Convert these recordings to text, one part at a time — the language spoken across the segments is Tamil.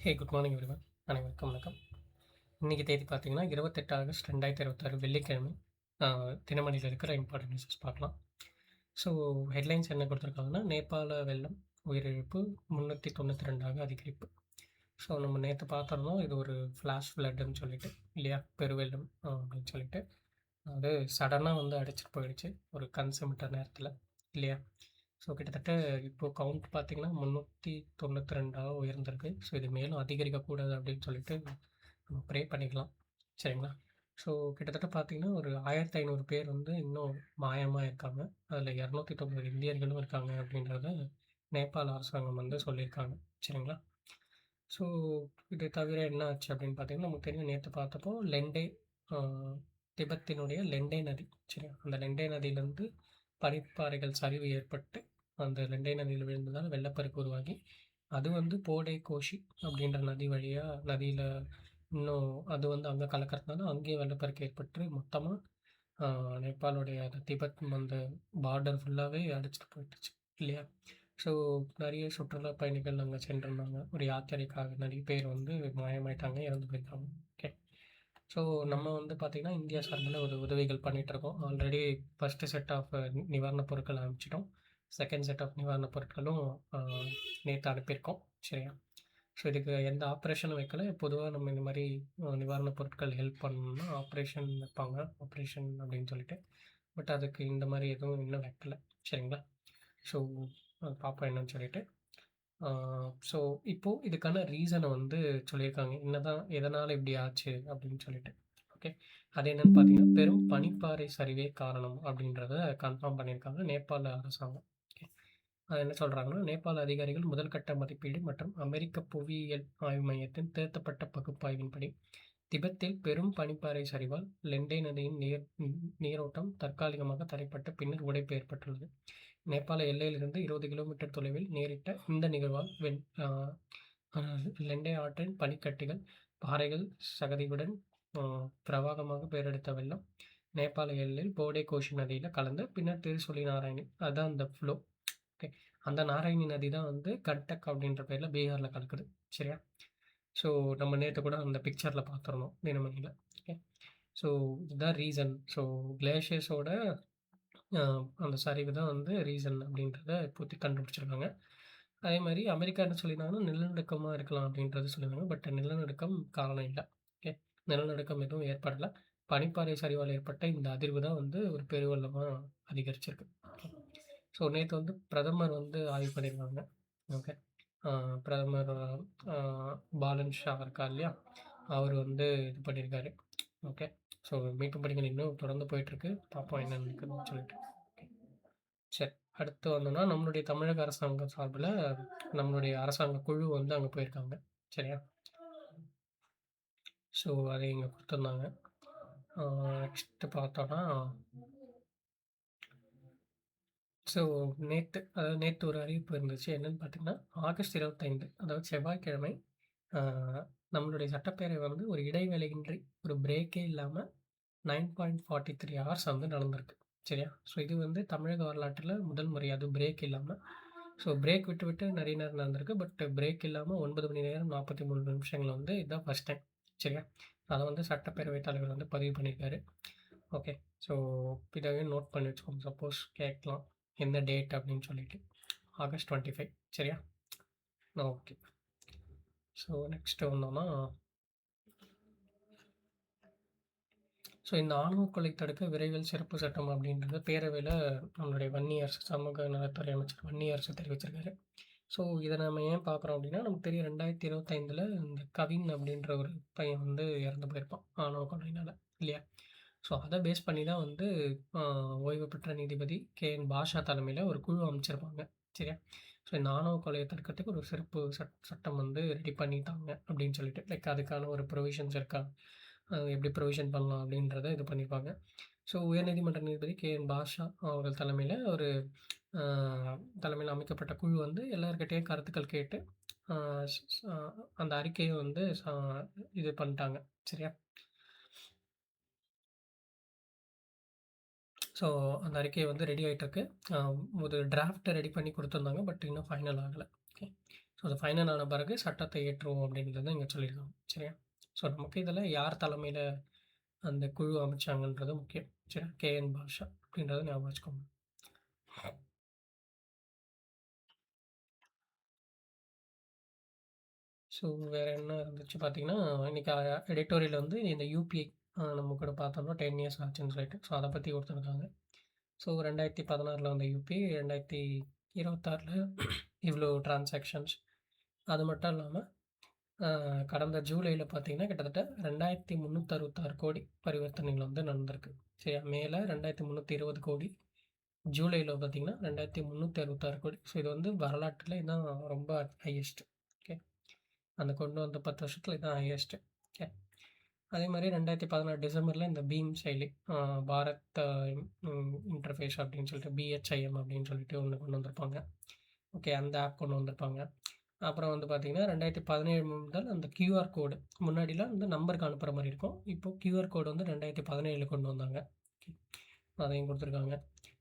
Good morning everyone. அனைவருக்கும் வணக்கம். இன்றைக்கி தேதி பார்த்தீங்கன்னா 28 ஆகஸ்ட் 2026 வெள்ளிக்கிழமை. தினமணியில் இருக்கிற இம்பார்ட்டன்ட் நியூஸஸ் பார்க்கலாம். ஸோ ஹெட்லைன்ஸ் என்ன கொடுத்துருக்காங்கன்னா, நேபாள வெள்ளம் உயிரிழப்பு 392 அதிகரிப்பு. ஸோ நம்ம நேற்று பார்த்துருந்தோம், இது ஒரு ஃப்ளாஷ் ஃப்ளட்டுன்னு சொல்லிட்டு இல்லையா, பெருவெள்ளம் அப்படின்னு சொல்லிட்டு. அது சடனாக வந்து அடிச்சிட்டு போயிடுச்சு ஒரு கன்சமிட்ட நேரத்தில் இல்லையா. ஸோ கிட்டத்தட்ட இப்போது கவுண்ட் பார்த்திங்கன்னா 392 உயர்ந்திருக்கு. ஸோ இது மேலும் அதிகரிக்கக்கூடாது அப்படின்னு சொல்லிட்டு நம்ம ப்ரே பண்ணிக்கலாம், சரிங்களா. ஸோ கிட்டத்தட்ட பார்த்திங்கன்னா ஒரு 1500 பேர் வந்து இன்னும் மாயமாக இருக்காங்க. அதில் 290 இந்தியர்களும் இருக்காங்க அப்படின்றத நேபாள அரசாங்கம் வந்து சொல்லியிருக்காங்க, சரிங்களா. ஸோ இது தவிர என்ன ஆச்சு அப்படின்னு பார்த்தீங்கன்னா, நமக்கு தெரியும் நேற்று பார்த்தப்போ லெண்டே, திபெத்தினுடைய லெண்டே நதி, சரியா, அந்த லெண்டே நதியிலேருந்து பனிப்பாறைகள் சரிவு ஏற்பட்டு அந்த லெண்டை நதியில் விழுந்ததால் வெள்ளப்பெருக்கு உருவாகி அது வந்து போடே கோஷி அப்படின்ற நதி வழியாக நதியில் இன்னும் அது வந்து அங்கே கலக்கிறதுனால அங்கேயும் வெள்ளப்பெருக்கு ஏற்பட்டு மொத்தமாக நேபாளுடைய அந்த திபெத் அந்த பார்டர் ஃபுல்லாகவே அடிச்சிட்டு போயிட்டுச்சு இல்லையா. ஸோ நிறைய சுற்றுலா பயணிகள் அங்கே சென்றிருந்தாங்க. ஒரு யாத்திரைக்காக நிறைய பேர் வந்து மாயமாயிட்டாங்க, இறந்து போயிருக்காங்க. ஓகே. ஸோ நம்ம வந்து பார்த்திங்கன்னா இந்தியா சார்பில் ஒரு உதவிகள் பண்ணிகிட்ருக்கோம். ஆல்ரெடி ஃபஸ்ட்டு செட் ஆஃப் நிவாரணப் பொருட்கள் அனுப்பிச்சிட்டோம். செகண்ட் செட் ஆஃப் நிவாரணப் பொருட்களும் நேற்று அனுப்பியிருக்கோம், சரியா. ஸோ இதுக்கு எந்த ஆப்ரேஷனும் வைக்கல. பொதுவாக நம்ம இந்த மாதிரி நிவாரணப் பொருட்கள் ஹெல்ப் பண்ணணும்னா ஆப்ரேஷன் வைப்பாங்க, ஆப்ரேஷன் அப்படின்னு சொல்லிட்டு. பட் அதுக்கு இந்த மாதிரி எதுவும் இன்னும் வைக்கல, சரிங்களா. ஸோ பார்ப்போம் என்னன்னு சொல்லிட்டு. ஸோ இப்போது இதுக்கான ரீசனை வந்து சொல்லியிருக்காங்க, என்னதான் எதனால் இப்படி ஆச்சு அப்படின்னு சொல்லிட்டு. ஓகே. அது என்னென்னு பார்த்தீங்கன்னா, பெரும் பனிப்பாறை சரிவே காரணம் அப்படின்றத கன்ஃபார்ம் பண்ணியிருக்காங்க நேபாள அரசாங்கம். ஓகே. அது என்ன சொல்கிறாங்கன்னா, நேபாள அதிகாரிகள் முதல் கட்ட மதிப்பீடு மற்றும் அமெரிக்க புவியியல் ஆய்வு மையத்தின் திருத்தப்பட்ட பகுப்பாய்வின்படி திபெத்தில் பெரும் பனிப்பாறை சரிவால் லெண்டே நதியின் நீரோட்டம் தற்காலிகமாக தடைப்பட்ட பின்னர் உடைப்பு ஏற்பட்டுள்ளது. நேபாள எல்லையிலிருந்து 20 கிலோமீட்டர் தொலைவில் நேரிட்ட இந்த நிகழ்வால் லெண்டே ஆற்றின் பனிக்கட்டிகள் பாறைகள் சகதியுடன் பிரவாகமாக பெயரெடுத்த வெள்ளம் நேபாள எல்லையில் போடே கோஷி நதியில் கலந்து பின்னர் திருசொலி நாராயணி, அதுதான் அந்த ஃப்ளோ. ஓகே. அந்த நாராயணி நதி தான் வந்து கண்டக் அப்படின்ற பேரில் பீகாரில் கலக்குது, சரியா. ஸோ நம்ம நேற்று கூட அந்த பிக்சரில் பார்த்துருந்தோம் தினமணியில். ஓகே. ஸோ இதுதான் ரீசன். ஸோ கிளேஷியர்ஸோட அந்த சரிவு தான் வந்து ரீசன் அப்படின்றத இப்போதைக்கு கண்டுபிடிச்சிருக்காங்க. அதே மாதிரி அமெரிக்கா என்ன சொல்லியிருந்தாங்கன்னா, நிலநடுக்கமாக இருக்கலாம் அப்படின்றது சொல்லியிருந்தாங்க. பட் நிலநடுக்கம் காரணம் இல்லை. ஓகே. நிலநடுக்கம் எதுவும் ஏற்படலை. பனிப்பாறை சரிவால் ஏற்பட்ட இந்த அதிர்வு தான் வந்து ஒரு பெருவெள்ளமாக அதிகரிச்சிருக்கு. ஓகே. ஸோ நேற்று வந்து பிரதமர் வந்து ஆய்வு பண்ணியிருக்காங்க. ஓகே. பிரதமர் பாலன் ஷா இருக்கார் இல்லையா, அவர் வந்து இது பண்ணியிருக்காரு. ஓகே. ஸோ மீட்பு பணிகள் இன்னும் தொடர்ந்து போயிட்டுருக்கு. பார்ப்போம் என்ன நடக்குதுன்னு சொல்லிட்டு. ஓகே. சரி, அடுத்து வந்தோம்னா நம்மளுடைய தமிழக அரசாங்கம் சார்பில் நம்மளுடைய அரசாங்க குழு வந்து அங்கே போயிருக்காங்க, சரியா. ஸோ அதை இங்கே கொடுத்துருந்தாங்க. நெக்ஸ்ட்டு பார்த்தோன்னா, ஸோ நேற்று ஒரு அறிவிப்பு இருந்துச்சு. என்னென்னு பார்த்தீங்கன்னா, ஆகஸ்ட் 25 அதாவது செவ்வாய்க்கிழமை நம்மளுடைய சட்டப்பேரவை வந்து ஒரு இடைவேளையின்றி ஒரு பிரேக்கே இல்லாமல் 9.43 ஹவர்ஸ் வந்து நடந்திருக்கு, சரியா. ஸோ இது வந்து தமிழக வரலாற்றில் முதல் முறை, அது பிரேக் இல்லாமல். ஸோ பிரேக் விட்டு விட்டு நிறைய நேரம் நடந்திருக்கு. பட் பிரேக் இல்லாமல் 9 மணி நேரம் 43 நிமிஷங்கள் வந்து இதுதான் ஃபஸ்ட் டைம், சரியா. அதை வந்து சட்டப்பேரவைத் தலைவர் வந்து பதிவு பண்ணியிருக்காரு. ஓகே. ஸோ இதாகவே நோட் பண்ணி வச்சுக்கோங்க, சப்போஸ் கேட்கலாம் எந்த டேட் அப்படின்னு சொல்லிட்டு. ஆகஸ்ட் 25, சரியா. ஓகே. ஸோ நெக்ஸ்ட்டு வந்தோம்னா, ஸோ இந்த ஆணவ கொலை தடுக்க விரைவில் சிறப்பு சட்டம் அப்படின்றது பேரவையில் நம்மளுடைய வன்னியரசு சமூக நலத்துறை அமைச்சர் வன்னியரசு தெரிவிச்சிருக்காரு. ஸோ இதை நம்ம ஏன் பார்க்குறோம் அப்படின்னா, நமக்கு தெரியும் 2025 இந்த கவின் அப்படின்ற ஒரு பையன் வந்து இறந்து போயிருப்பான் ஆணவ கொலையினால், இல்லையா. ஸோ அதை பேஸ் பண்ணி தான் வந்து ஓய்வு பெற்ற நீதிபதி KN பாஷா தலைமையில் ஒரு குழு அமைச்சிருப்பாங்க, சரியா. ஸோ இந்த ஆணவ கொலையை தடுக்கிறதுக்கு ஒரு சிறப்பு சட்டம் வந்து ரெடி பண்ணிட்டாங்க அப்படின்னு சொல்லிட்டு, லைக் அதுக்கான ஒரு ப்ரொவிஷன்ஸ் இருக்கா, எப்படி ப்ரொவிஷன் பண்ணலாம் அப்படின்றத இது பண்ணியிருப்பாங்க. ஸோ உயர்நீதிமன்ற நீதிபதி KN பாஷா அவர்கள் தலைமையில் அமைக்கப்பட்ட குழு வந்து எல்லார்கிட்டேயும் கருத்துக்கள் கேட்டு அந்த அறிக்கையை வந்து இது பண்ணிட்டாங்க, சரியா. ஸோ அந்த அறிக்கை வந்து ரெடி ஆகிட்டுருக்கு. ஒரு டிராஃப்ட்டை ரெடி பண்ணி கொடுத்துருந்தாங்க. பட் இன்னும் ஃபைனல் ஆகலை. ஓகே. ஸோ அது ஃபைனல் ஆன பிறகு சட்டத்தை இயற்றுவோம் அப்படின்றத இங்க சொல்லியிருக்காங்க. சரியா? ஸோ நமக்கு இதில யார் தலைமையில அந்த குழு அமைச்சாங்கன்றது முக்கியம். சரியா? கே.என். பாஷா அப்படின்றத ஞாபகம் வச்சுக்கோங்க. ஸோ வேற என்ன இருந்துச்சு பார்த்தீங்கன்னா, இன்னைக்கு எடிட்டோரியல்ல வந்து இந்த யுபிஐ நம்ம கூட பார்த்தோம்னா 10 இயர்ஸ் ஆச்சுன்னு சொல்லிட்டு, ஸோ அத பத்தி குடுத்துருக்காங்க. ஸோ 2016ல வந்த யுபிஐ 2026ல இவ்ளோ டிரான்சாக்ஷன்ஸ். அது மட்டும் இல்லாம, அ கடந்த ஜூலைல பார்த்தீங்கன்னா, கிட்டத்தட்ட 2366 கோடி பரிவர்த்தனைகள் வந்து நடந்திருக்கு. சரியா? மேல 2320 கோடி. ஜூலைல பார்த்தீங்கன்னா, 2366 கோடி. ஸோ இது வந்து வரலாற்றில இதான் ரொம்ப ஹையஸ்ட். ஓகே. அந்த கொண்டு வந்த 10 வருஷத்துல இதான் ஹையஸ்ட். ஓகே. அதே மாரி 2016 டிசம்பர்ல இந்த பீம் செயலி பாரத் இன்டர்ஃபேஸ் அப்படின்னு சொல்லிட்டு பிஹெச்ஐஎம் அப்படின்னு சொல்லிட்டு ஒண்ணு கொண்டு வந்திருப்பாங்க. ஓகே. அந்த ஆப் கொண்டு வந்திருப்பாங்க. அப்புறம் வந்து பார்த்தீங்கன்னா, 2017 முதல் அந்த கியூஆர் கோடு முன்னாடிலாம் வந்து நம்பருக்கு அனுப்புற மாரி இருக்கும். இப்போ கியூஆர் கோடு வந்து 2017ல கொண்டு வந்தாங்க. அதையும் குடுத்துருக்காங்க.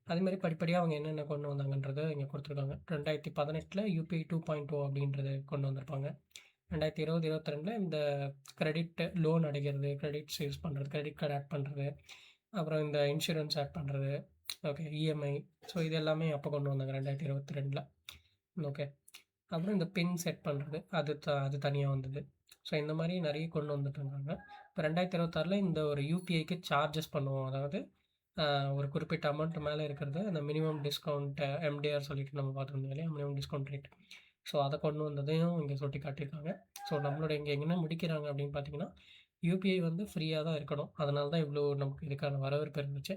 அதே மாரி படிப்படியா அவங்க என்னென்ன கொண்டு வந்தாங்கன்றத இங்க குடுத்துருக்காங்க. 2018ல யுபிஐ 2.0 அப்படின்றத கொண்டு வந்திருப்பாங்க. 2020, 22ல இந்த கிரெடிட் லோன் அடைக்கிறது, கிரெடிட்ஸ் யூஸ் பண்றது, கிரெடிட் கார்டு ஆட் பண்றது, அப்புறம் இந்த இன்சூரன்ஸ் ஆட் பண்றது, ஓகே இஎம்ஐ. ஸோ இது எல்லாமே அப்போ கொண்டு வந்தாங்க 2022ல. ஓகே. அப்புறம் இந்த பின் செட் பண்றது, அது தனியா வந்தது. ஸோ இந்த மாரி நெறைய கொண்டு வந்துட்டு இருந்தாங்க. இப்போ 2026ல இந்த ஒரு யுபிஐக்கு சார்ஜஸ் பண்ணுவோம். அதாவது அ ஒரு குறிப்பிட்ட அமௌண்ட் மேல இருக்கிறது அந்த மினிமம் டிஸ்கவுண்ட் எம்டிஆர் சொல்லிட்டு நம்ம பார்த்துருந்தோம் இல்லையா? Minimum discount rate. ஸோ அத கொண்டு வந்ததையும் இங்க சுட்டிக்காட்டியிருக்காங்க. ஸோ நம்மளோட இங்க என்ன முடிக்கிறாங்க அப்படின்னு பார்த்தீங்கன்னா, யுபிஐ வந்து ஃப்ரீயா தான் இருக்கணும். அதனால தான் இவ்ளோ நமக்கு இதுக்கான வரவேற்பு இருந்துச்சு.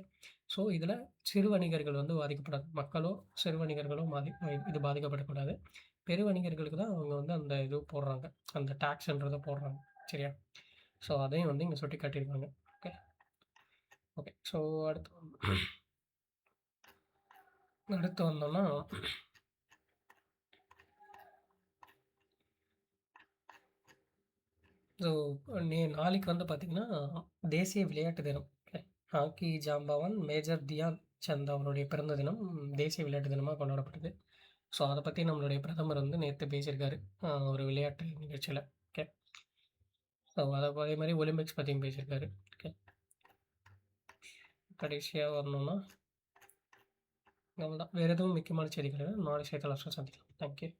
ஸோ இதில சிறு வணிகர்கள் வந்து பாதிக்கப்படாது. மக்களோ, சிறு வணிகர்களோ இது பாதிக்கப்படக்கூடாது. பெரு வணிகர்களுக்கு தான் அவங்க வந்து அந்த இது போடுறாங்க. அந்த டாக்ஸ்ன்றத போடுறாங்க. சரியா? ஸோ அதையும் வந்து இங்க சுட்டிக்காட்டியிருக்காங்க. ஓகே. ஓகே. ஸோ அடுத்து வந்தோம்னா, ஸோ நாளைக்கு வந்து பார்த்தீங்கன்னா, தேசிய விளையாட்டு தினம். ஓகே. ஹாக்கி ஜாம்பவான் மேஜர் தியான் சந்த் அவருடைய பிறந்த தினம் தேசிய விளையாட்டு தினமா கொண்டாடப்படுது. ஸோ அத பத்தி நம்மளுடைய பிரதமர் வந்து நேத்து பேசியிருக்காரு. ஒரு விளையாட்டு நிகழ்ச்சியில. ஓகே. ஸோ அதே மாரி ஒலிம்பிக்ஸ் பத்தியும் பேசியிருக்காரு. ஓகே. கடைசியா வரணும்னா, அவ்வளதான். வேற எதுவும் முக்கியமான செய்திகள் இல்ல. நாளை செய்தித்தாள்ல சந்திக்கலாம். Thank you.